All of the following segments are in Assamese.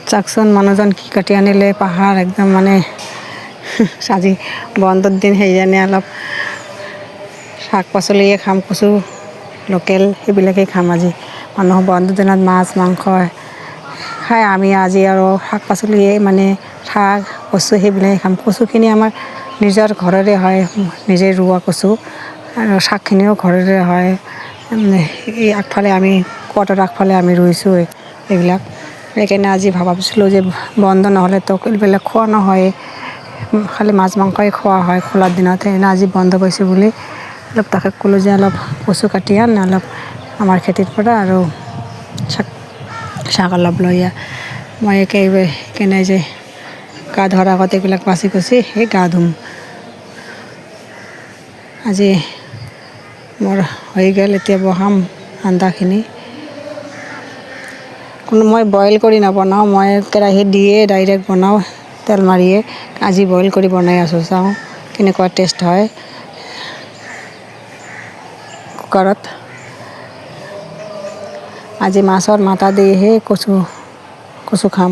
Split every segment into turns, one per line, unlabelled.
চাওকচোন মানুহজন কি কাটি আনিলে পাহাৰ একদম মানে আজি বন্ধৰ দিন সেইকাৰণে অলপ শাক পাচলিয়ে খাম, কচু লোকেল সেইবিলাকেই খাম আজি। মানুহ বন্ধৰ দিনত মাছ মাংস খাই, আমি আজি আৰু শাক পাচলিয়ে মানে শাক কচু সেইবিলাকে খাম। কচুখিনি আমাৰ নিজৰ ঘৰৰে হয়, নিজে ৰোৱা কচু, আৰু শাকখিনিও ঘৰৰে হয়। এই আগফালে আমি কোৱাটাৰৰ আগফালে আমি ৰুইছোঁ এইবিলাক। সেইকাৰণে আজি ভাবিছিলোঁ যে বন্ধ নহ'লেতো এইবিলাক খোৱা নহয়, খালি মাছ মাংসই খোৱা হয় খোলাৰ দিনত। সেইকাৰণে আজি বন্ধ পাইছোঁ বুলি অলপ তাকে ক'লোঁ যে অলপ কচু কাটি আন অলপ আমাৰ খেতিৰ পৰা, আৰু শাক অলপ লৈ আহ। মই সেইকাৰণে যে গা ধোৱাৰ আগত এইবিলাক বাচি কুচি সেই গা ধুম। আজি মোৰ হৈ গ'ল, এতিয়া বহাম আঞ্জাখিনি। মই বইল কৰি নবনাওঁ, মই কেৰাহীত দিয়ে ডাইৰেক্ট বনাওঁ তেল মাৰিয়ে। আজি বইল কৰি বনাই আছোঁ, চাওঁ কেনেকুৱা টেষ্ট হয় কুকাৰত। আজি মাছৰ মাথা দিহে কচু খাম।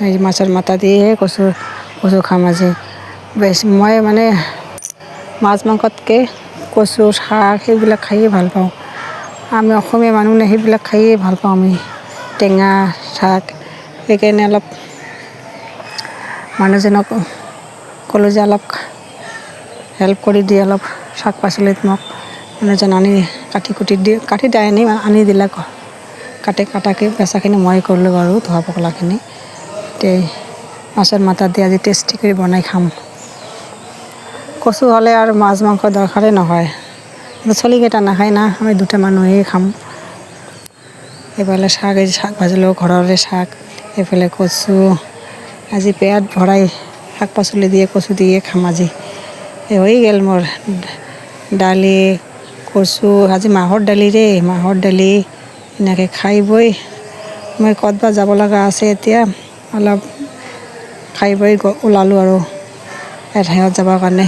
এই মাছৰ মাথা দিহে কচু খাম আজি। মই মানে মাছ মাংসতকৈ কচু শাক সেইবিলাক খায়েই ভাল পাওঁ। আমি অসমীয়া মানুহ সেইবিলাক খায়েই ভাল পাওঁ আমি, টেঙা শাক। সেইকাৰণে অলপ মানুহজনক ক'লোঁ যে অলপ হেল্প কৰি দিয়ে অলপ শাক পাচলিত মোক। মানুহজন আনি কাটি আনি দিলে। কাটাকৈ বেচাখিনি মই কৰিলোঁ বাৰু, ধোৱা পখলাখিনি। মাছৰ মাথা দি আজি টেষ্টি কৰি বনাই খাম। কচু হ'লে আৰু মাছ মাংস দৰকাৰেই নহয়। চলিকেইটা নাখায় না, আমি দুটা মানুহেই খাম। এইফালে শাক ভাজিলোঁ, ঘৰৰে শাক, এইফালে কচু। আজি পেট ভৰাই শাক পাচলি দিয়ে কচু দিয়ে খাম আজি। হৈ গ'ল মোৰ দালি কচু, আজি মাহৰ দালি এনেকৈ খাই বৈ মই ক'ৰবাত যাব লগা আছে এতিয়া। অলপ খাই বৈ ওলালোঁ আৰু এঠাইত যাবৰ কাৰণে।